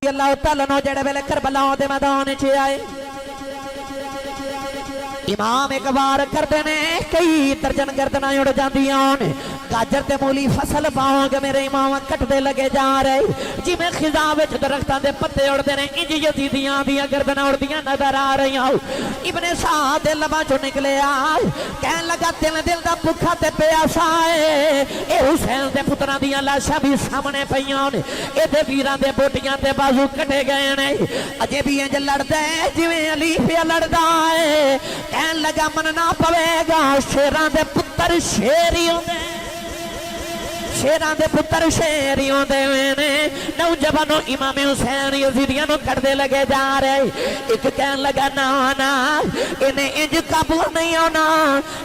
اللہ تعالیٰ نو جڑے ویلے کربلا دے میدان چ آئے امام ایک بار کردے نے کئی درجن گردناں اڑ جاندیاں نے گاجر تے مولی فصل پاؤ گے میرے امام کٹدے لگے جا رہے جی میں خزاں وچ درختاں دے پتے اڑدے نے انج یزیدیاں دیاں گردناں اڑدیاں نظر آ رہیاں ابن سعد دے لباں چوں نکلے آئے کہن لگا دل دا بھکھا تے پیاسا ہے اے حسین دے پتراں دیاں لاشاں بھی سامنے پیاں نے اے دے ویراں دے بوٹیاں تے بازو کٹے گئے نے اجے بھی انج لڑدا ہے جویں علی پیا لڑدا ہے کہن لگا مننا پوے گا شیراں دے پتر شیریوں دے شیراں دے پتر شیریوں دے نے نوجوانوں امام حسین یزیدیاں نو کردے لگے جا رہے ایک کہن لگا نا انہیں انج قابو نہیں ہونا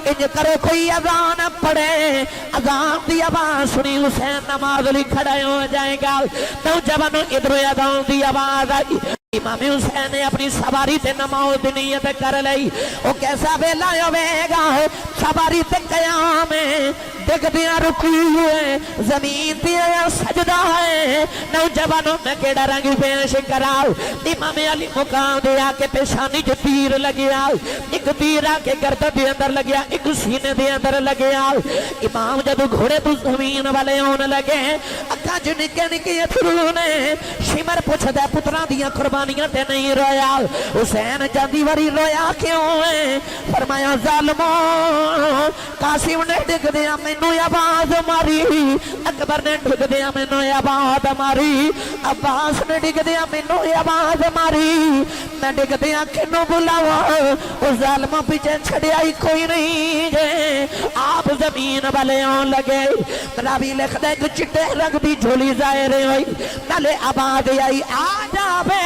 انج کرو کوئی اذان پڑھے اذان دی آواز سنی حسین نماز لی کھڑے ہو جائے گا نوجوانوں ادھر اذان دی آواز آئی امام حسین نے اپنی سواری تے نماز دی نیت کر لئی او کیسا ویلا ہوے گا سواری تے قیام دیکھ دیا رکوع ہے زمین دیا سجدہ ہے نوجوانوں میں کیڑا رنگ پیش کراؤ امام علی مقام دیا کے پیشانی جو تیر لگیا ایک تیر آکے گردن دے اندر لگیا ایک سینے دے اندر لگیا امام جب گھوڑے تو زمین والے ہون لگے اکھا جو نکے نکے تھرونے شمر پوچھ دے پتران دیا قربانیاں تے نہیں رویا حسین جاندی وری رویا کیوں ہے فرمایا ظالموں قاسم نے ڈگ دیا مینوں آواز ماری اکبر نے ڈگ دیا مینوں آواز ماری عباس نے ڈگ دیا مینوں آواز ماری میں ڈگ دیا کنوں بلاوا اس ظالموں پیچھے چھڑیا ہی کوئی نہیں جے آپ زمین والے آن لگے راوی لکھ دے کہ چٹے رنگ دی جھولی ظاہر ہوئی نالے آباد آئی آ جاوے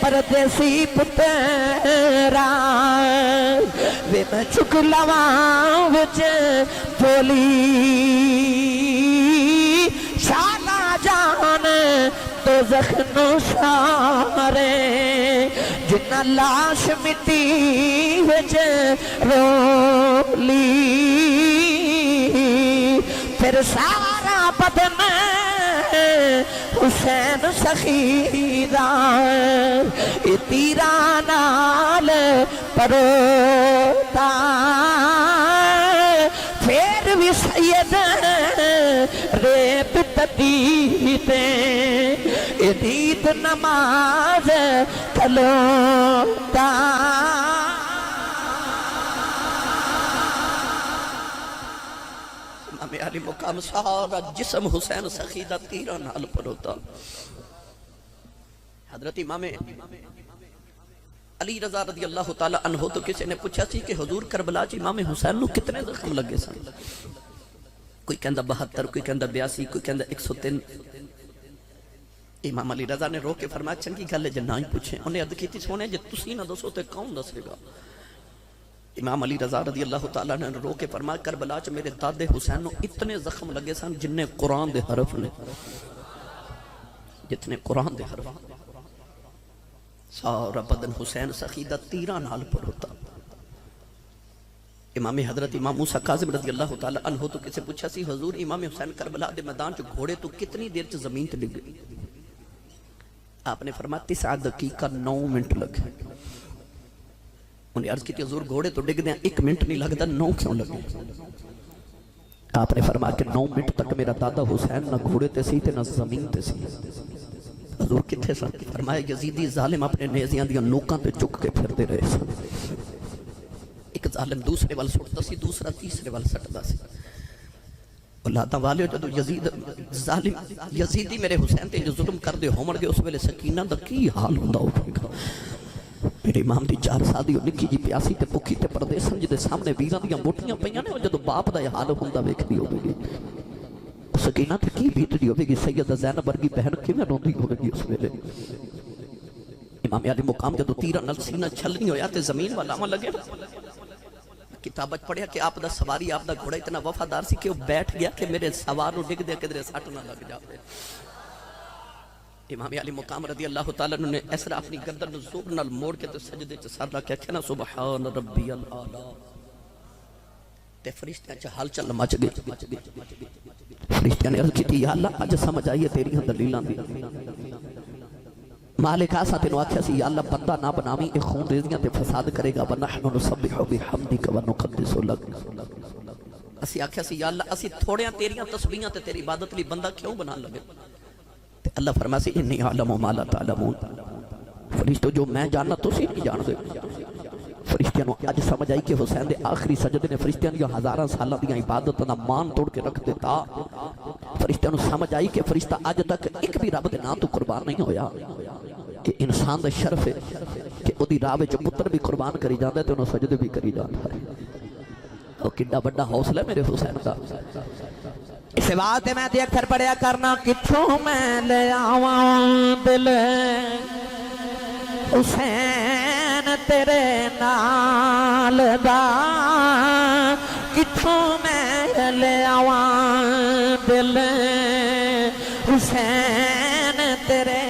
پردیسی پترا وے میں چک لواں وچ جھولی شالا جان دوزخ نو سارے جنہ لاش مٹی وچ رولی پھر سارا بدن حسین سخیدہ تیران نال پروتا پھر بھی سید ریپ تدیتے ادیت نماز کھلوتا علی مقام سارا جسم حسین سخیدہ تیرہ نال پر ہوتا حضرت امام علی رضا رضی اللہ تعالیٰ عنہ تو کسی نے پوچھا سی کہ حضور کربلا جی امام حسین نو کتنے زخم لگے سن کوئی کہندہ 72 کوئی کہندہ 82 کوئی کہندہ 103 امام علی رضا نے رو کے فرمایا چنگی گل ہے جے نہ ہی پوچھیں انہیں عرض کی تھی سونے جے تسی نہ دسو تے کون دسے گا امام علی رضا رضی اللہ تعالیٰ نے رو کے فرمایا کربلا چ میرے دادے حسین نو اتنے زخم لگے سن جننے قرآن دے حرف نے جتنے قرآن دے حرف سارا بدن حسین سخیدہ تیرہ نال پر ہوتا امام حضرت امام موسیٰ کاظم رضی اللہ تعالیٰ عنہ تو کسے پوچھا سی حضور امام حسین کربلا دے میدان چ گھوڑے تو کتنی دیر چ زمین تے ڈگ گئی آپ نے فرمایا 9 دقیقہ 9 منٹ لگے انہیں عرض کی تھی حضور گھوڑے تو ڈگ دیں 1 منٹ نہیں لگتا 9 کیوں لگے آپ نے فرمایا کہ 9 منٹ تک میرا دادا حسین نہ گھوڑے تے سی تے نہ زمین تے سی حضور کتھے سن فرمایا یزیدی ظالم اپنے نیزیاں دیاں نوکاں تے چک کے پھر دے رہے سن ایک ظالم دوسرے وال سٹتا سی دوسرا تیسرے وال سٹتا سی اولاداں والے جدو یزید ظالم یزیدی میرے حسین تے جو ظلم کر دے ہومڑ گئے اس ویلے سکینہ دا کی حال ہوندہ ہوگا میرے امام دی 4 سال دی نکی جی پیاسی تے پکھی تے پردے سمجھ دے سامنے ویراں دیاں موٹیاں پیاں نے جدو باپ دا یہ حال ہوندہ ویکھ دی ہوگی گی سکینہ تے کی بیت دی ہوگی گی سیدہ زینب ورگی بہن کی میں روندی ہوگی گی اس ویلے امام علی مقام جدو تیرہ نل سینہ چھلنی ہویا تے زمین والا میں لگے کتابت پڑھیا کہ آپ دا سواری آپ دا گھوڑا اتنا وفادار سی کہ وہ بیٹھ گیا کہ میرے سواروں ڈگ دے کدرے ساٹھ نہ لگ جاتے امام علی مقام رضی اللہ تعالیٰ نے ایسا اپنی گردن زور نال موڑ کے تو سجدے چ سر رکھ کے کہنا سبحان ربی العالی تے فرشتیاں چ ہلچل مچ گئی. فرشتیاں نے عرض کی یا اللہ اج سمجھ آئی ہے تیریاں دلیلاں دی. مالک آسا تینوں آکھیا سی یا اللہ بندہ نہ بناویں اے خون ریزیاں تے فساد کرے گا ونحن نسبح بحمدک ونقدس لک. اسی آکھیا سی یا اللہ اسی تھوڑیاں تیریاں تسبیحاں تے تیری عبادت لئی بندہ کیوں بنا لگے. تے اللہ فرمایا سی انی اعلم ما لا تعلمون. فرشتو جو میں جاننا تسی نہیں جان دے. فرشتیاں نو اج سمجھ آئی کہ حسین دے آخری سجدے نے فرشتیاں دی ہزاراں سالاں دی عبادت دا مان توڑ کے رکھ دیتا. فرشتیاں نو سمجھ آئی کہ فرشتہ اج تک ایک بھی رب دے نام تو قربان نہیں ہویا. کہ انسان دا شرف ہے کہ او دی راہ وچ پتر بھی قربان کری جاندا ہے تے انہوں سجدے بھی کری جاندا ہے. او کڈا بڑا حوصلہ ہے میرے حسین دا. اس بات میں تے اکثر پڑھیا کرنا کتھوں میں لے آواں دل حسین تیرے نال دا. کتھوں میں لے آواں دل حسین تیرے.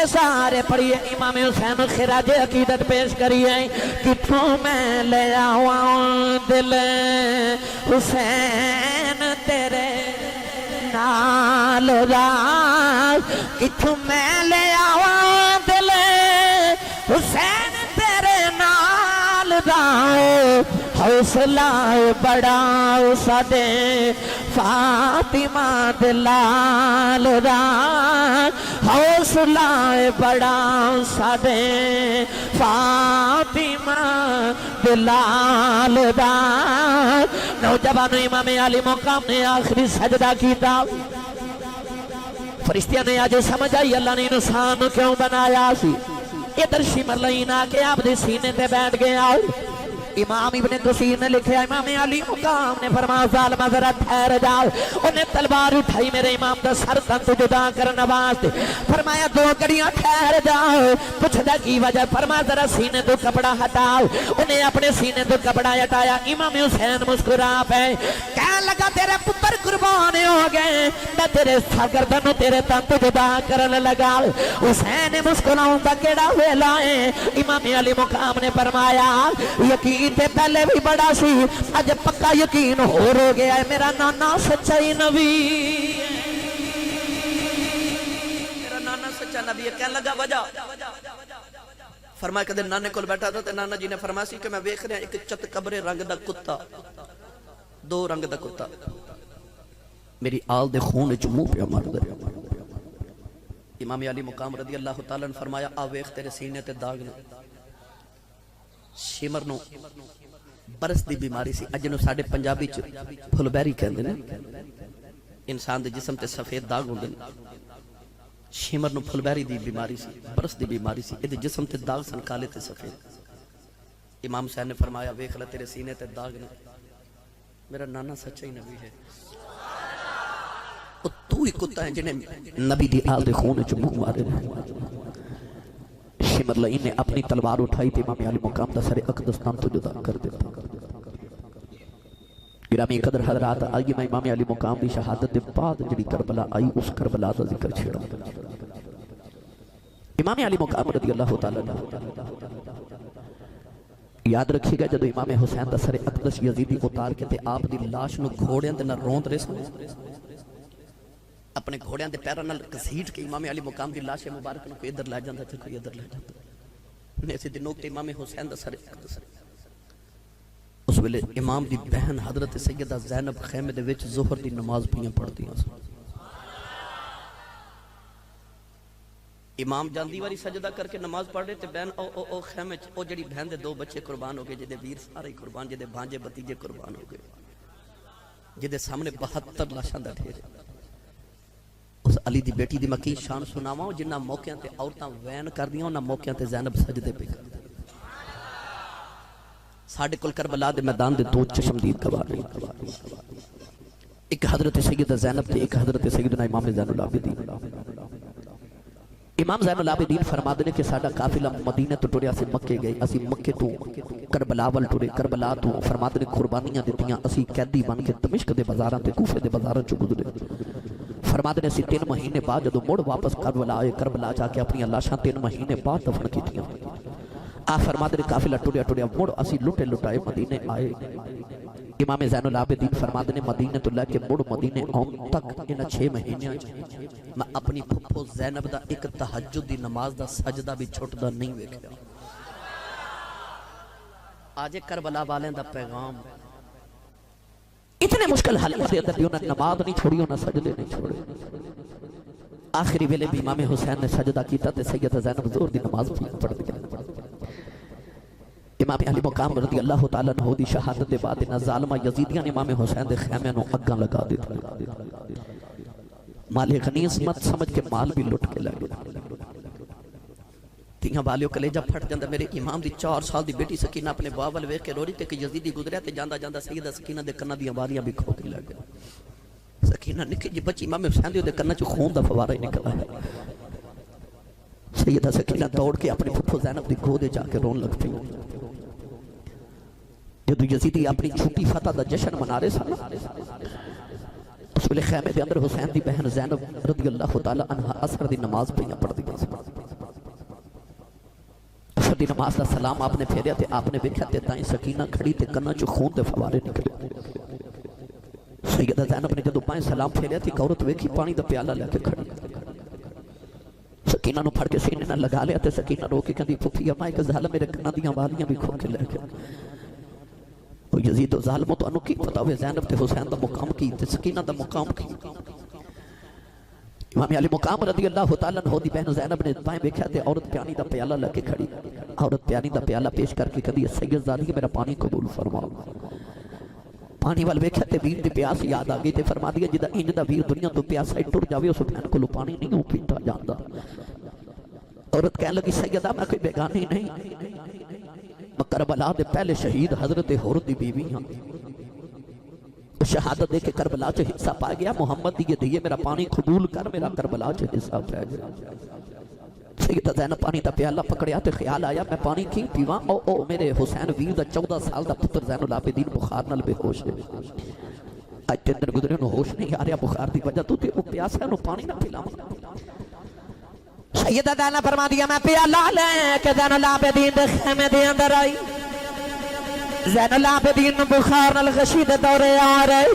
سارے پڑھیے امام حسین خراج عقیدت پیش کریے. کتھوں میں لے آواں دل حسین تیرے نال دا. کتھوں میں لے آواں دل حسین تیرے نال دا. حوصلہ بڑا سدے فاطمہ دلال دا. حوصلہ بڑا سدے فاطمہ دلال دا. نوجوان امام علی مقام نے آخری سجدہ کیتا. فرشتیاں نے آج سمجھ آئی اللہ نے انسان کیوں بنایا سی. ادھر شمر لین آ کے آپ دے سینے تے بیٹھ گیا. امام ابن کثیر نے لکھا امام علی مقام نے فرمایا ظالمہ ذرا ٹھہر جاؤ. انہیں تلوار اٹھائی میرے امام دا سر تن جدا کرنا واسطے. فرمایا دو گھڑیاں ٹھہر جاؤ. پوچھدا کی وجہ. فرمایا ذرا سینے تو کپڑا ہٹاؤ. انہیں اپنے سینے تو کپڑا ہٹایا. امام حسین مسکرا پے کہنے لگا تیرے پتر قربان ہو گئے میں تیرے سرگردن تیرے تن تو جدا کرنے لگا. حسین مسکراؤں دا کیڑا ویلا ہے. امام علی مقام نے فرمایا یقین تے پہلے بھی بڑا سی اج پکا یقین ہو گیا ہے میرا نانا سچائی نبی. میرا نانا سچا نبی ہے. کہنے لگا وجہ. فرمایا کہ نانے کول بیٹھا تھا تے نانا جی نے فرمایا سی کہ میں ویکھ رہا ایک چت کبرے رنگ دا کتا. دو رنگ دا کتا میری آل دے خون وچ منہ پیا مار دے. امام علی مقام رضی اللہ تعالیٰ نے فرمایا آ ویکھ تیرے سینے تے داغ نے. شمر نو برس دی بیماری سی. اج نو ساڈے پنجابی چ پھل بیری کہندے نے. انسان دے جسم تے سفید داغ ہوندے نے. شمر نو پھل بیری دی بیماری سی. برس دی بیماری سی. اے جسم تے داغ سن کالے تے سفید. امام حسین نے فرمایا ویکھ لے تیرے سینے تے داغ نے. میرا نانا سچا ہی نبی ہے. تو ہی کتا ہے جنہیں نبی دی آل دے خون وچ منہ مارے. شمر لئین نے اپنی تلوار اٹھائی تھی. امام علی مقام دا سر اقدس نام تو جدا کر دیتا. گرامی قدر حضرات آئیے میں امام علی مقام دی شہادت دے بعد جڑی کربلا آئی اس کربلا دا ذکر چھڑا. امام علی مقام رضی اللہ تعالیٰ یاد رکھیے گا جدو امام حسین دا سر اقدس یزیدی اتار کے تے آپ دی لاش نو گھوڑیاں دے نہ روند رہے سن. اپنے گھوڑیاں دے پیرا نال کسیٹ کے امام علی مقام دی لاش مبارک نو کوئی ادھر لے جاندہ تھے کوئی ادھر لے جاندہ. ایسے دنوں کے امام حسین دا سر اقدس. اس ویلے امام دی بہن حضرت سیدہ زینب خیمے دے وچ ظہر دی نماز پیاں پڑھ دیا. امام جاندی واری سجدہ کر کے نماز پڑھ رہے تے بہن او خیمے او جڑی بہن دے دو بچے قربان ہو گئے. جدے ویر سارے قربان, جدے بھانجے بتیجے قربان ہو گئے, جدے سامنے 72 لاشاں دا ڈھیر. اس علی دی بیٹی دی مکی شان سناواں جنہ موقعوں تے عورتاں وین کر دیاں انہاں موقعوں تے زینب سجدے پہ کر دی. ساڈے کول کربلا دے میدان دے دو چشمدید گواہ نے, ایک حضرت سیدہ زینب تے ایک حضرت سیدنا امام زین العابدین. امام زین العابدین فرماتے ہیں کہ ساڈا قافلہ مدینہ تو ٹریا سے مکے گئے. اسی مکے تو کربلا ول ٹرے, کربلا تو فرماتے ہیں قربانیاں دتیاں. اسی قیدی بن کے دمشق دے بازاراں تے کوفے دے بازاراں چ گزرے. فرماتے ہیں اسی 3 مہینے بعد جدو مڑ واپس کربلا آئے, کربلا جا کے اپنی لاشاں 3 مہینے بعد دفن کیتیاں. آپ فرماتے ہیں قافلہ ٹوڑیا ٹوڑیا مڑ اسی لٹے لٹائے مدینے آئے امام زین العابدین فرماتے ہیں مدینہ تو لے کے مڑ مدینے آن تک انہا 6 مہینے میں اپنی پھپھو زینب دا ایک تہجد دی نماز دا سجدہ بھی چھوٹ دا نہیں ویکھیا آج کربلا والیں دا پیغام اتنے مشکل حالت دے اندر بھی انہوں نے نماز نہیں چھوڑی انہوں نے سجدے نہیں چھوڑے آخری ویلے بھی امام حسین نے سجدہ کیتا تے سیدہ زینب زور دی نماز پڑھ دیا امام علی مقام رضی اللہ تعالیٰ عنہ دی شہادت دے بعد انہا ظالمہ یزیدیاں نے امام حسین دے خیمے نو اگاں لگا دیتا مال غنیمت سمجھ کے مال بھی لٹ کے لگے تیہاں بالیوں کلیجہ پھٹ جاندہ میرے امام دی 4 سال دی بیٹی سکینہ اپنے باول ویکھ کے رو رہی تھے کہ یزیدی گزریا تے جاندہ جاندہ سیدہ سکینہ دے کنہ دیاں والیاں بھی کھو کے لگے سکینہ نکلی جی بچی امام حسین دے کنہ چو خون دا فوارہ ہی نکلا ہے سیدہ سکینہ دوڑ کے اپنی پھپھو زینب دی گودے جا کے رون لگ پی جدو یزیدی اپنی چھوٹی فتح دا جشن منا رہے سا اس ویلے خیمے دے اندر حسین دی بہن زینب رضی اللہ تعالی عنہ اثر دی نماز پہیاں پڑھ دی اثر دی نماز دا سلام آپ نے پھیریا تے آپ نے ویکھیا تے تائیں سکینہ کھڑی تے کنہ چو خون دے فوارے نکلے سیدہ زینب نے جدو پائیں سلام پھیریا تھی عورت ویکھی پانی دا پیالہ لے کے کھڑی سکینہ نو پھڑ کے سینے نہ لگا لیا تے سکینہ رو کے کہندی پھپھی اماں ایک ظالم میرے کنہ دیاں والیاں بھی کھو کے لے کے وہ یزید و ظالموں تو انو کی پتا ہوئے زینب تے حسین دا مقام کی تے سکینہ دا مقام کی امام علی مقام رضی اللہ تعالیٰ عنہ دی بہن زینب نے پائیں بیکھا تے عورت پیانی دا پیالہ لے کے کھڑی عورت پیانی دا پیالہ پیش کر کے کہتی ہے سید زادی میرا پانی قبول فرماؤ پانی وال بیکھا تے ویر دی پیاس یاد آگئی تے فرما دیا جدہ انج دا ویر دنیا تو پیاس ہے ٹر جاوے اس بہن کو لو پانی نہیں ہوں پیتا جاندہ عورت کہنے لگی سیدہ میں کوئی بیگانی نہیں کربلا دے پہلے شہید حضرت حر دی بیوی ہاں شہادت دے کے کربلا چے حصہ پا گیا محمد دیئے دیئے میرا پانی قبول کر میرا کربلا چے حصہ پا گیا سیدہ زینب پانی تا پیالہ پکڑیا تے خیال آیا میں پانی کی پیواں او میرے حسین ویر دا 14 سال دا پتر زین العابدین بخار نال بے ہوش ہے آج تے اندر گزرے انہوں ہوش نہیں آ رہا بخار دی وجہ تو تے وہ پیاسا انہوں پانی نہ پلاؤں سیدہ زینب فرما دیا میں پیالہ لے کہ زین العابدین دے خیمے دے اندر آئی زین العابدین بخار نال غشید دورے آ رہے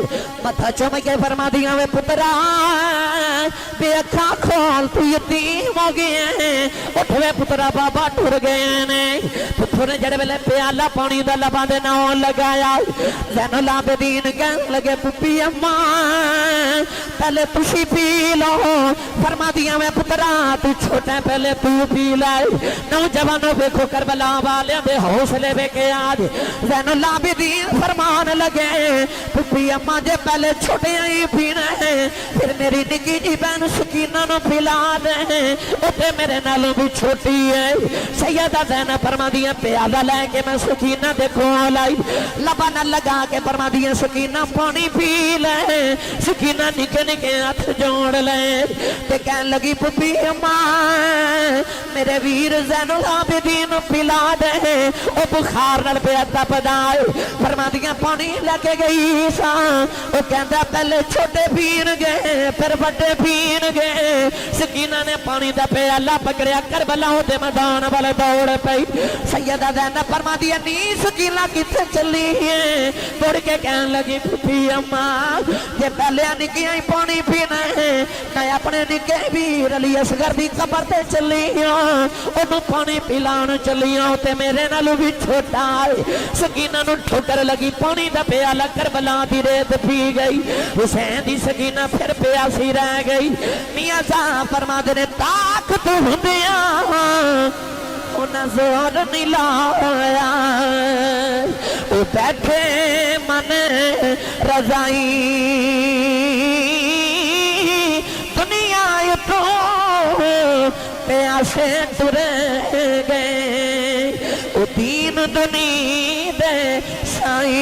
متھا چوم کے فرما دیا میں پترا بے اکھا کھول تو یتیم ہو گئے ہیں اٹھوے پترا بابا ٹور گئے ہیں پتھر نے جڑے ویلے پیالہ پانی دا لبا دے ناؤں لگایا زین العابدین کہن لگے پپی اماں پہلے تشی پی لو فرما دیا میں پترا تو چھوٹے پہلے تو پی لائے نوجوانوں بیکھو کربلا والے بے حوصلے بے کے آج زین العابدین فرمان لگے پپی اماں جے پہلے چھوٹے آئی پینا ہے پھر میری نکی جی بہن سکینہ نو پھلا دے اتے میرے نالوں بھی چھوٹی ہے سیدہ زینب فرما دیا پیالہ لے کے میں سکینہ دیکھو لائی لبا نہ لگا کے فرما دیا سکینہ پانی پی لے سکینہ نکے نکے ہاتھ جوڑ لے تے کہن لگی پپی اماں میرے ویر زین العابدین پلا دے او بخار نال پہ تپ دائے فرما دیا پانی لے کے گئی سا او کہندہ پہلے چھوٹے پین گئے پھر بڑے پین گئے سکینہ نے پانی دا پیالہ پکڑیا کربلا ہوتے میدان والے دوڑ پئی سیدہ زینب فرما دیا نی سکینہ کتے چلی ہے دوڑ کے کہن لگی پھپھی اماں یہ پہلے نکیاں پانی پینا ہے میں اپنے نکے ویر علی اصغر دی قبر تے چلی ہوں انہوں پانی پلان چلی ہوں تے میرے نالو بھی چھوٹا ہے سکینہ نو ٹھوکر لگی پانی دا پیالہ کربلا دی ریت پی گئی حسین دی سکینہ پھر پیاسی رہ گئی میاں صاحب فرما دے طاقت ہندیاں انہیں زور نہیں لایا او بیٹھے من رضائی دنیا تو پیاسے ترے گئے او دین دنی دے سائی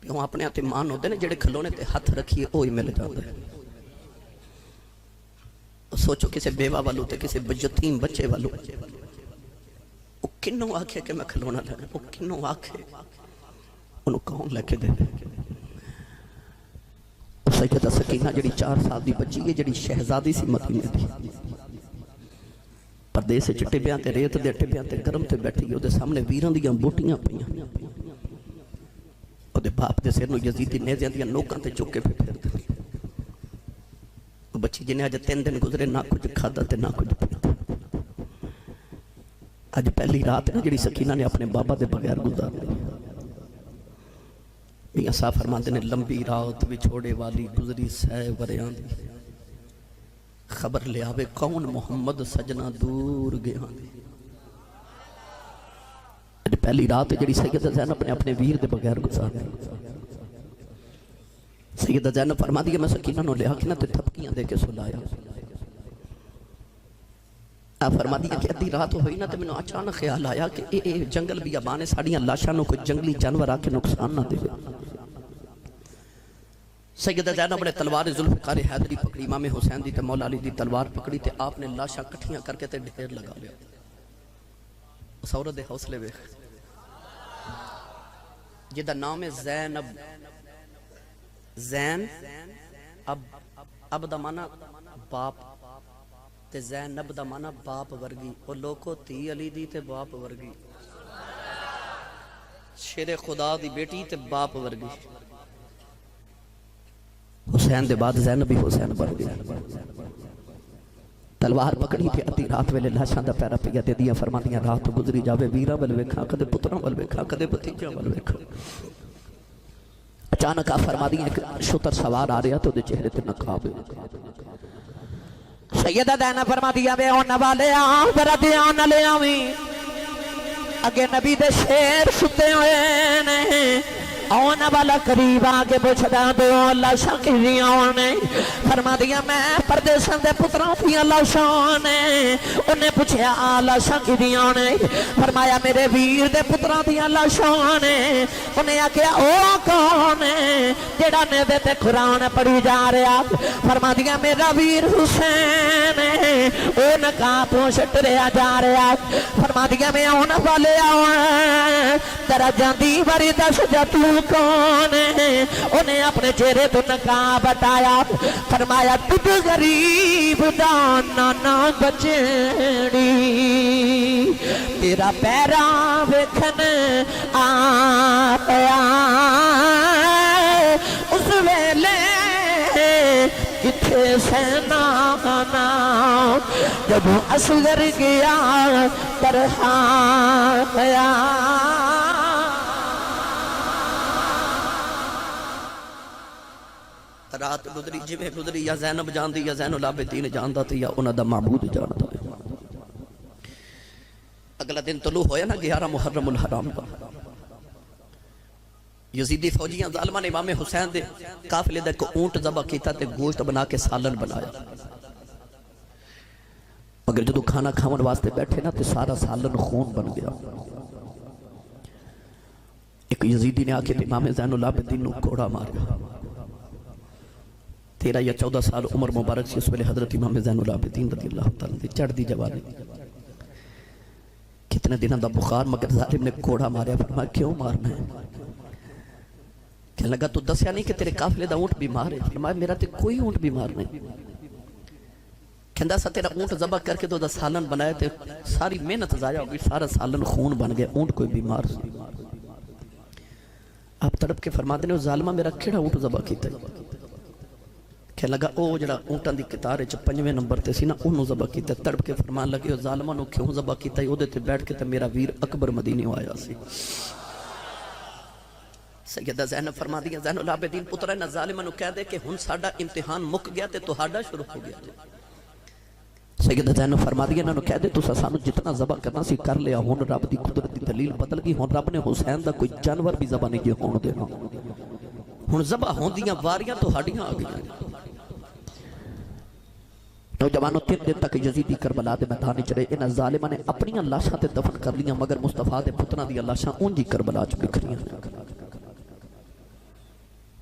پیوں اپنے آتے مان ہوتے ہیں جڑے کھلونے تے ہاتھ رکھیے وہی مل جاتا ہے. سوچو کسی بیوہ والوں تے کسی یتیم بچے والوں وہ کنوں آکھے کہ میں کھلونا لینا, وہ کنوں آکھے انہوں کون لے کے دے. سیدہ سکینہ جڑی 4 سال دی بچی ہے, جڑی شہزادی سی مدینے دی, پردے سے ٹبیاں تے ریت دے ٹبیاں تے گرم تے بیٹھی, وہ دے سامنے ویران دیاں بوٹیاں پئیاں, وہ دے باپ دے سر نو یزیدی نیزیاں دیاں نوکاں تے چکے پھر دے. وہ بچی جنہیں آج 3 دن گزرے نہ کچھ کھادا تے نہ کچھ پیتا. آج پہلی رات ہے جڑی سکینہ نے اپنے بابا دے بغیر گزار دی. میاں صاحب فرماتے نے لمبی رات وچھوڑے والی گزری سہ وریاں دی, خبر لے آوے کون محمد سجنا دور گیا دی. آج پہلی رات ہے جڑی سیدہ زینب نے اپنے ویر دے بغیر گزار دی. سیدہ زینب فرما دی کہ میں سکینہ نو لیا کہ نہ تے تھپکیاں دے کے سلایا. آپ فرما دیا کہ ادھی رات ہوئی نا تو میں نے اچانک خیال آیا کہ اے جنگل بیابان ساڑیاں لاشاں نو کوئی جنگلی جانور آکے نقصان نہ دے. سیدہ زینب نے تلوار ذوالفقار حیدری پکڑی, امام حسین دی تے مولا علی دی تلوار پکڑی تے آپ نے لاشاں کٹھیاں کر کے تے ڈھیر لگا لیا. اس عورت دے حوصلے وے جدہ نام ہے زینب, زین اب دا مانا باپ تے زینب دا مانا باپ ورگی, او لوکو تی علی دی تے باپ ورگی, شیر خدا دی بیٹی تے باپ ورگی. حسین دے بعد زینب بھی حسین بن گئی. تلوار پکڑی تے ادھی رات ویلے لاشاں دا پیرا پیا تے دیاں فرما دیاں رات گزری جاوے ویراں ول ویکھاں کدے پتراں ول ویکھاں کدے بھتیجاں ول ویکھاں. اچانک آپ فرما دیاں ایک شتر سوار آ رہا تو دے چہرے تے نقاب ہے. سیدہ زینب فرما دیا بے ہونے والے آؤں ذرا دھیان لے آویں, اگے نبی دے شیر ستے ہوئے نے, آنے والا قریب آگے پوچھدا دو لاشاں کیویں آنے. فرما دیا میں پردیساں دے پتراں دیاں لاشاں نے. انہیں پوچھیا لاشاں کیویں آنے, فرمایا میرے ویر دے پتراں دیاں لاشاں نے. انہیں آکھیا او کون ہے جڑا نیزے تے قرآن پڑھی جا رہا. فرما دیا میرا ویر حسین ہے, او نکاح تو شٹریا جا رہا. فرما دیا میں آنے والے آؤں ترا جاندی باری دس جا تو کون ہے. انہیں اپنے چہرے تو نقاب بتایا. فرمایا تجھ غریب دا نانا بچڑی, تیرا پیرا ویکھن آیا. اس ویلے کتھے سینانا جب اصغر گیا ترہا گیا. رات گزری جویں گزری, یا زینب جاندی یا زین العابدین جاندا تے یا انہاں دا معبود جاندا. اگلا دن طلوع ہویا نا 11 محرم الحرام کا. یزیدی فوجیاں ظالماں نے امام حسین دے قافلے دا کو اونٹ ذبح کیتا تے گوشت بنا کے سالن بنایا. مگر جدو کھانا کھاون واسطے بیٹھے نا تے سارا سالن خون بن گیا. ایک یزیدی نے آکے امام زین العابدین نو کوڑا ماریا. 13 یا 14 سال عمر مبارک سی اس ویلے حضرت امام زین العابدین رضی اللہ تعالیٰ دی چڑھ دی جوانی. کتنے دنوں دا بخار, مگر ظالم نے کوڑا ماریا. فرمایا کیوں مارنا ہے؟ کہنے لگا تو دسیا نہیں کہ تیرے قافلے دا اونٹ بیمار ہے. فرمایا میرا تے کوئی اونٹ بیمار نہیں. کہندا سا تیرا اونٹ ذبح کر کے تو دا سالن بنایا تے ساری محنت ضائع ہو گئی, سارا سالن خون بن گیا, اونٹ کوئی بیمار سی. آپ تڑپ کے فرما دینے ظالمہ میرا کیڑا اونٹ ذبح کیتا ہے؟ کہنے لگا او جڑا اونٹاں دی قطار وچ 5ویں نمبر تے سی نا اونوں ذبح کیتا. تڑپ کے فرمان لگے او ظالماں نو کیوں ذبح کیتا ہے؟ اودے تے بیٹھ کے تے میرا ویر اکبر مدینی آیا سی. سیدہ زینب فرما دیا زین العابدین پتر نہ ظالماں نو کہہ دے کہ ہن ساڈا امتحان مک گیا تے تہاڈا شروع ہو گیا. سیدہ زینب فرما دیا انہاں نو کہہ دے تساں سانو جتنا ذبح کرنا سی کر لیا, ہن رب دی قدرت دی دلیل بدل گئی. ہن رب نے حسین دا کوئی جانور بھی ذبح نہیں ہون دینا. ہن ذبح ہوندیاں واریاں تہاڈیاں آ گئیاں. نوجوانوں 3 دن تک یزیدی کربلا دے میدان چڑے. انہاں ظالماں نے اپنی لاشاں تے دفن کر لیاں, مگر مصطفیٰ دے پتراں دی لاشاں اونجی کربلا چ بکھریاں.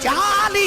40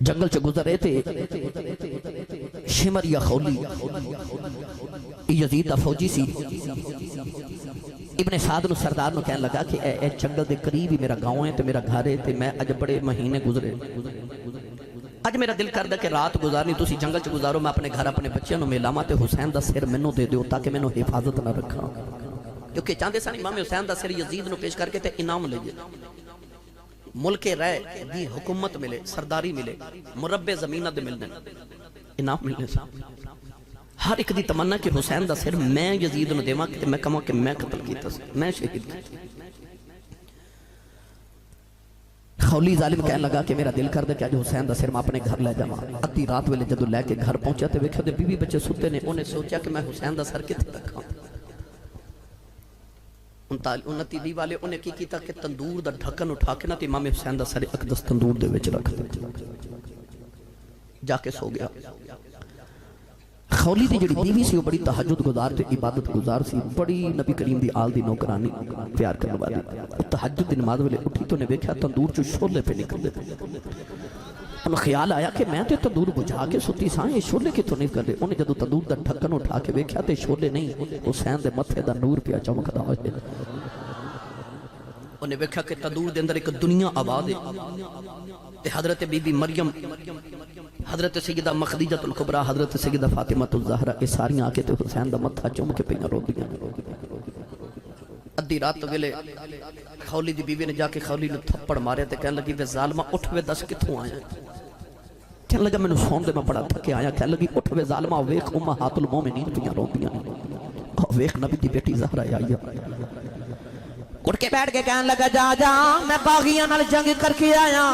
جنگل چ گزرے تے شمر یا خولی یزید دا فوجی سی ابن سعد نو سردار نو کہنے لگا کہ اے جنگل دے قریب ہی میرا گاؤں ہے تے میرا گھر ہے تے میں اج بڑے مہینے گزرے اج میرا دل کردا کہ رات گزارنی تسی جنگل چ گزارو میں اپنے گھر اپنے بچیاں نو ملاواں تے حسین دا سر مینوں دے دیو تاکہ مینوں حفاظت نہ رکھاں کیونکہ چاہندے سن امام حسین دا سر یزید نو پیش کر کے تے انعام لے ملک رائے دی حکومت ملے سرداری ملے مربع زمینہ دے ملنے انعام ملنے صاحب ہر ایک دی تمنا کہ حسین دا سر میں یزید نو دیواں کہ میں کہاں کہ میں قتل کیتا میں شہید کیتا خولی ظالم کہنے لگا کہ میرا دل کر دے کہ آج حسین دا سر میں اپنے گھر لے جاواں ادھی رات ویلے جدوں لے کے گھر پہنچا تے ویکھیا تے بیوی بچے ستے نے انہیں سوچا کہ میں حسین دا سر کتنے رکھاں 29 والے انہیں کی کیتا کہ تندور دا ڈھکن اٹھا کے نا تے امام حسین دا سر اقدس تندور دے وچ رکھ دے جا کے سو گیا خولی دی جڑی بیوی سی وہ بڑی تہجد گزار تے عبادت گزار سی بڑی نبی کریم دی آل دی نوکرانی پیار کرنے والی تہجد دی نماز ویلے اٹھی تو نے دیکھا تندور چوں شولے پہ نکل دے انہوں خیال آیا کہ میں تے تندور بجھا کے ستی ساں یہ شولے کتوں نہیں کر دے انہیں جدو تندور دا ڈھکن اٹھا کے دیکھا تے شولے نہیں حسین دے متھے دا نور پیا چمکدا ہوئے انہیں دیکھا کہ تندور دے اندر ایک دنیا آباد ہے تے حضرت بی بی مریم حضرت سیدہ مخدیجۃ الکبریٰ حضرت سیدہ فاطمہ الزہرا یہ ساری آ کے تے حسین دا متھا چوم کے پہ رو دیاں ادھی رات ویلے خولی دی بیوی نے جا کے خولی نے تھپڑ مارے تے کہنے لگی وے ظالمہ اٹھ وے دس کتھوں آیا کہنے لگا میں نے سون دے میں بڑا تھکے آیا کہنے لگی اٹھ وے ظالمہ ویکھ امہات المومنین پیاں رو دیاں ویکھ نبی دی بیٹی زہرا آئی اٹھ کے بیٹھ کے کہنے لگا جا جا میں باغیاں نال جنگ کر کے آیا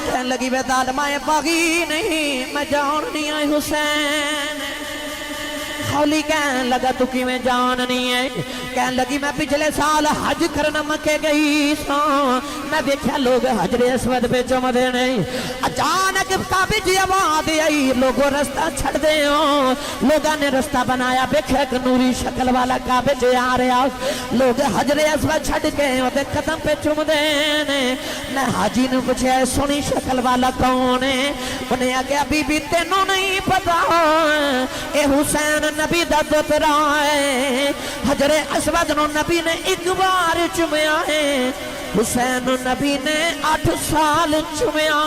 کہنے لگی وے ظالمہ باغی نہیں میں جان نہیں آئی حسین خولی کہنے لگا تو کی میں جان نہیں ہے کہنے لگی میں پچھلے سال حج کرنا مکے گئی ساں میں دیکھا لوگ حجر اسود پہ چمدے نہیں اچانک کعبے جی آواز آئی لوگوں رستہ چھڑ دے ہوں لوگوں نے رستہ بنایا دیکھا ایک نوری شکل والا کعبے جی آ رہا لوگ حجر اسود چھڑ کے ہوتے قدم پہ چمدے نہیں میں حاجی نے پوچھا سونی شکل والا کون ہے انہیں آگیا بی بی تینوں نہیں پتا اے حسین نبی دا دوترا ہے حجر اسود نو نبی نے ایک بار چومیا ہے حسین نبی نے 8 سال چومیا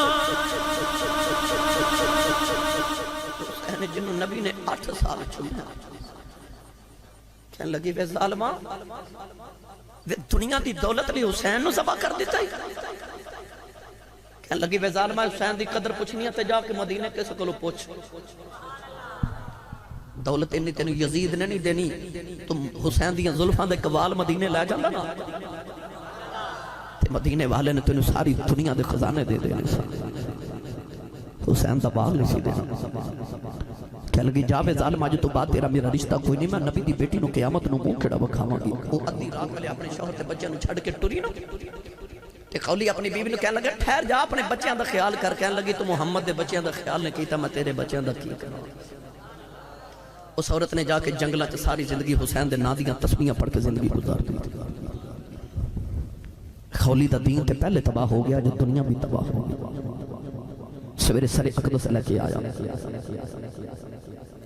حسین جنو نبی نے 8 سال چومیا کہنے لگی وے ظالمہ وے دنیا دی دولت لی حسین نو ذبح کر دیتا ہی کہنے لگی وے ظالمہ حسین دی قدر پوچھنی ہے تے جا کے مدینے کیسے کلو پوچھ دولت انہی تینو یزید نے نہیں دینی تم حسین دیاں ظلفان دے قوال مدینے لے جاندہ نا تے مدینے والے نے تینو ساری دنیا دے خزانے دے دینے سا حسین دا باغ نہیں سی دینا کہہ لگی جاوے ظالم آج تو بات تیرا میرا رشتہ کوئی نہیں میں نبی دی بیٹی نو قیامت نو موں کھڑا بکھاواں گی وہ ادھی رات والے اپنے شوہر تے بچے نو چھڑ کے ٹری نا تے خولی اپنی بیوی نو کہنے لگا ٹھہر جا اپنے بچیاں دا خیال کر کہنے لگی تو محمد دے بچیاں دا خیال نے کیتا میں تیرے بچیاں دا کی کرا اس عورت نے جا کے جنگلہ چ ساری زندگی حسین دے نادیاں تسبیحاں پڑھ کے زندگی گزار دی خولی دا دین تے پہلے تباہ ہو گیا جو دنیا بھی تباہ ہو گیا سویرے سر اقدس لے کے آیا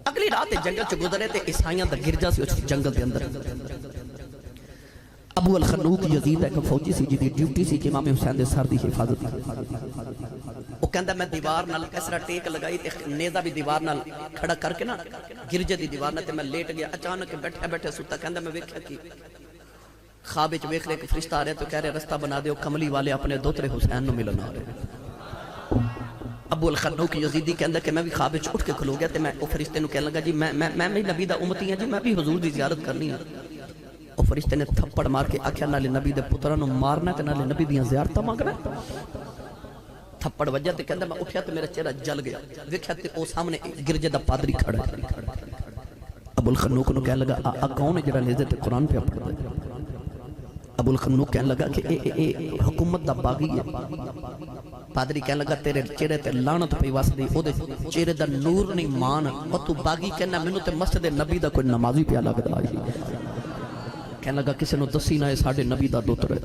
اگلی رات جنگل چ گزرے تے عیسائیاں دا گرجا سی اس جنگل دے اندر ابو الخنوق یزید ایک فوجی سی جدی ڈیوٹی سی کہ امام حسین دے سر دی حفاظت وہ کہندا میں دیوار نال کسرا ٹیک لگائی تے نیزہ بھی دیوار نال کھڑا کر کے نا گرجے دی دیوار نال تے میں لیٹ گیا اچانک بیٹھے بیٹھے ستا کہندا میں ویکھیا کہ خواب وچ ویکھ لے کہ فرشتہ آ رہے تو کہہ رہے رستہ بنا دیو کملی والے اپنے دوترے حسین نو ملن آ رہے ابو الخنوق یزیدی کہندا کہ میں بھی خواب وچ اٹھ کے کھلو گیا تے میں او فرشتے نو کہن لگا جی میں بھی نبی دا امتی ہوں جی میں بھی حضور دی زیارت کرنی ہے او فرشتے نے تھپڑ مار کے آکھیا نالے نبی دے پتراں نو مارنا تے نالے نبی دیاں زیارتاں منگنا تھپڑ وجہ تے کہندا میں اٹھیا تے میرا چہرہ جل گیا ویکھیا تے او سامنے گرجے دا پادری کھڑا ابو الخنوق نو کہن لگا آ کون ہے جڑا لیزے تے قرآن پہ پڑھدا ہے ابو الخنوق کہنے لگا کہ اے حکومت دا باغی ہے پادری کہنے لگا تیرے چہرے تے لعنت پئی واسدی او دے چہرے دا نور نہیں مان او تو باغی کہنا مینوں تے مسجد نبی دا کوئی نمازی پیا لگدا ہے کہنے لگا کسے نو دسی نہ اے ساڈے نبی دا دوتر ہے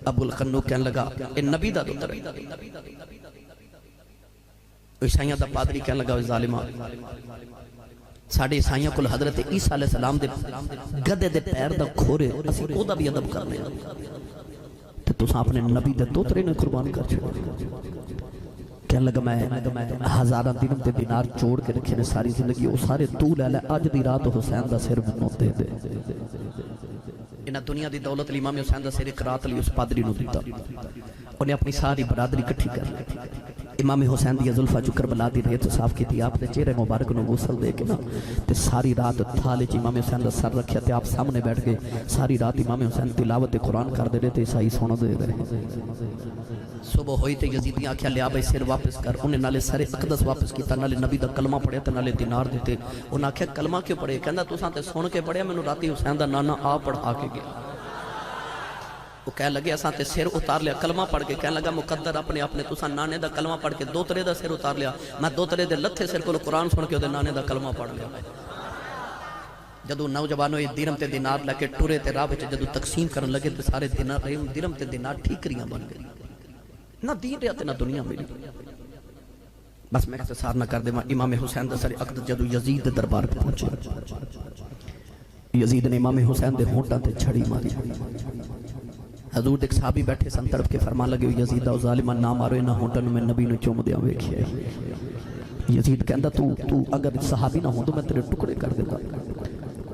ابو الخنوق کہنے لگا اے نبی دا دتر ہے. عیسائیاں دا پادری کہنے لگا ظالمہ ساڑھے عیسائیاں کل حضرت عیسیٰ علیہ السلام دے گدے دے پیر دا کھورے اسی او دا بھی ادب کرنے تو تساں اپنے نبی دے دوترے نے قربان کر چھوڑ. کہنے لگا میں ہزارہ دنوں تے دینار چوڑ کے رکھے نے ساری زندگی وہ سارے تو لے لے اج دی رات حسین دا سر منو دے دے. انہاں دنیا دی دولت لی امام حسین دا سر ایک رات لی اس پادری نو دیتا. انہیں اپنی ساری برادری کٹھی کر لی. امام حسین دی زلفہ جو کربلا دی ریت صاف کی تھی آپ نے چہرے مبارک نو غسل دے کے نا تے ساری رات تھالے چ امام حسین دا سر رکھیا تے آپ سامنے بیٹھ گئے. ساری رات امام حسین تلاوت قرآن کر دے رہے تے عیسائی سونا دے رہے. صبح ہوئی تے یزیدیاں آکھیا لیا بھائی سر واپس کر. انہیں نالے سر اقدس واپس کیتا نالے نبی دا کلمہ پڑھیا تے نالے دینار دیتے. انہیں آکھیا کلمہ کیوں پڑھے؟ کہندا تساں تے سن کے پڑھیا مینوں راتی حسین دا نانا آ پڑھا کے گیا. وہ کہہ لگے اساں تے سر اتار لیا کلمہ پڑھ کے. کہنے لگا مقدر اپنے تساں نانے دا کلمہ پڑھ کے دوترے دا سر اتار لیا. میں دوترے دے لتھے سر کو قرآن سن کے دے نانے دا کلمہ پڑھ لیا. جدو نوجوانوں یہ درہم تے دینار لے کے ٹورے تے راہ وچ جدو تقسیم کرن لگے تے سارے درہم تے دینار ٹھیکریاں بن گئی. نہ دین رہا تے نہ دنیا ملی. بس میں اختصار نہ کر دے. امام حسین دا سر عقد جدو یزید دے دربار پہ پہنچے. یزید نے امام حسین دے ہونٹاں تے چھڑی ماری. حضور ایک صحابی بیٹھے سن تڑپ کے فرمان لگے یزید او ظالمہ نہ مارو انہاں ہونٹاں میں نبی نو چوم دیاں ویکھیا. یزید کہندا تو اگر صحابی نہ ہوں تو میں تیرے ٹکڑے کر دیتا.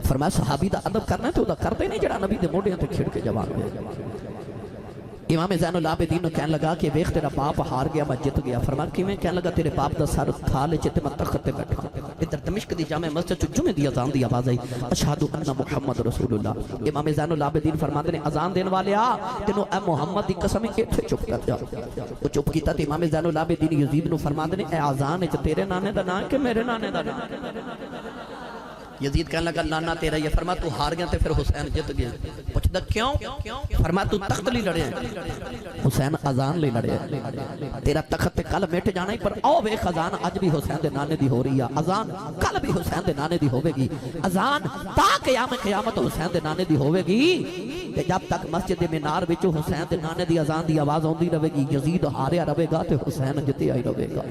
فرمایا صحابی دا ادب کرنا ہے تو دا کردے نہیں جڑا نبی دے موڈیاں تے کھڑ کے جواب دے. امام زین العابدین نے کہنے لگا کہ ویکھ تیرا باپ ہار گیا میں جت گیا. فرمایا کیویں؟ کہنے لگا تیرے باپ دا سر تھالے چ تے میں تخت تے بیٹھا. ادھر دمشق دی جامع مسجد چ جمعے دی اذان دی آواز آئی اشہد ان محمد رسول اللہ. امام زین العابدین فرماتے ہیں اذان دین والے آ تینوں اے محمد دی قسم ایتھے چپ کر جا. وہ چپ کیتا تے امام زین العابدین یزید نو فرماتے ہیں اے اذان وچ تیرے نانے دا نام کہ میرے نانے دا نام؟ یزید کہنے لگا نانا تیرا یہ. فرمایا تو ہار گیا تے پھر حسین جت گیا. پوچھدا کیوں؟ فرمایا تو تخت لی لڑے. حسین اذان لے لڑے. تیرا تخت تے کل مٹ جانا ہی پر او ویکھ اذان اج بھی حسین دے نانے دی ہو رہی ہے. اذان کل بھی حسین دے نانے دی ہوے گی. اذان تا قیامت حسین دے نانے دی ہوے گی. تے جب تک مسجد مینار وچ حسین دے نانے دی اذان دی آواز اوندی رہے گی یزید ہاریا رہے گا تے حسین جتیا ہی رہے گا.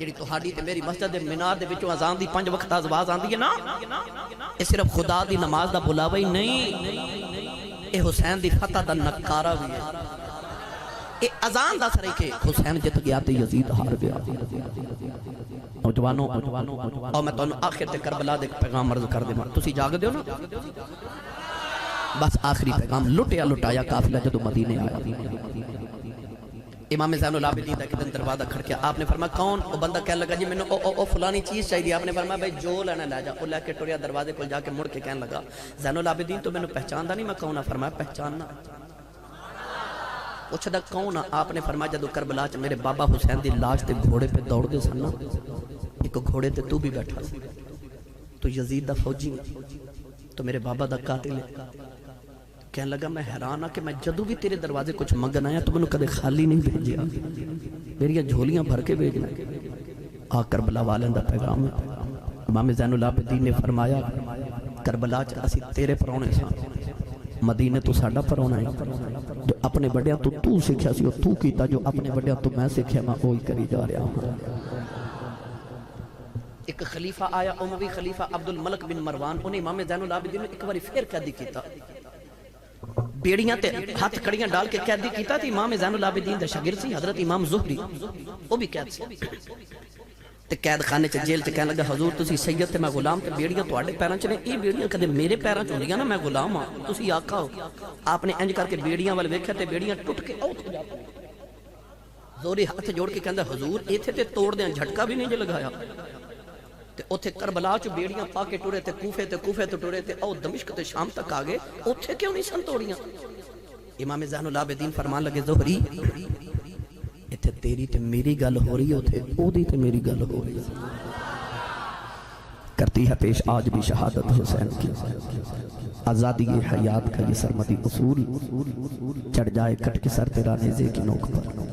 جڑی تہاڈی تے میری مسجد دے مینار دے وچوں اذان دی 5 وقت آواز آندی ہے نا اے صرف خدا دی نماز دا بلاوا ہی نہیں اے حسین دی فتح دا نکارہ بھی ہے. اے اذان دا سر کہ حسین جت گیا تے یزید ہار گیا. نوجوانوں اور میں تانوں آخر تے کربلا دے پیغام عرض کر دیواں. تسی جاگ دیو نا. بس آخری پیغام لٹیا لٹایا قافلہ جدو مدینے آیا. امام زین العابدین دا کدن دروازہ کھڑکیا. آپ نے فرمایا کون؟ وہ بندہ کہنے لگا جی میں او فلانی چیز چاہیے. آپ نے فرمایا بھائی جو لینا لے جا. وہ لے کے ٹریا دروازے کو جا کے مڑ کے کہنے لگا زین العابدین تو میں نے پہچاندا نہیں میں کون ہاں؟ فرمایا پہچاننا. پوچھدا کون ہاں؟ آپ نے فرمایا جدو کربلا چ میرے بابا حسین دی لاش تے گھوڑے پہ دوڑ دے سن ایک گھوڑے تے تو بھی بیٹھا سی. تو یزید دا فوجی تو میرے بابا دا قاتل ہے. کہنے لگا میں حیران ہاں کہ میں جدو بھی تیرے دروازے کچھ منگن آیا تو میں نے کدے خالی نہیں بھیجیا. میری جھولیاں بھر کے بھیجنا. آ کربلا والے دا پیغام ہے. امام زین العابدین نے فرمایا کربلا چ اسی تیرے پرونے ساں مدینے تو ساڈا پرونا ہے. جو اپنے بڑیاں تو سیکھیا سی وہ تو کیتا. جو اپنے بڑیاں تو میں سیکھیا میں وہی کری جا رہا ہوں. ایک خلیفہ آیا اموی خلیفہ عبد الملک بن مروان. انہیں امام زین العابدین نے ایک باری پھر قیدی کیتا. بیڑیاں تے ہاتھ کڑیاں ڈال کے قیدی کیتا تھی. امام زین العابدین دا شاگرد سی حضرت امام زہری وہ بھی قید سی. تے قید خانے چ جیل چ کہنے لگا حضور تسی سید تے میں غلام تے بیڑیاں تواڈے پیراں چ نے. یہ بیڑیاں کدے میرے پیراں چ ہوندیاں نا میں غلام ہاں تسی آقا ہو. آپ نے انج کر کے بیڑیاں ول ویکھیا تے بیڑیاں ٹوٹ کے اوت ہو جاتی. زوری ہاتھ جوڑ کے کہندا حضور ایتھے تے توڑ دیاں جھٹکا بھی نہیں جو لگایا. تے اوتھے کربلا چ بیڑیاں پا کے ٹرے تے کوفے تے ٹرے تے او دمشق تے شام تک آ گئے. اوتھے کیوں نہیں سن توڑیاں؟ امام زین العابدین فرمان لگے زہری ایتھے تیری تے میری گل ہو رہی ہے اوتھے او دی تے میری گل ہو رہی ہے. کرتی ہے پیش آج بھی شہادت حسین کی. آزادی حیات کا یہ سرمدی اصول چڑھ جائے کٹ کے سر تیرا نیزے کی نوک پر.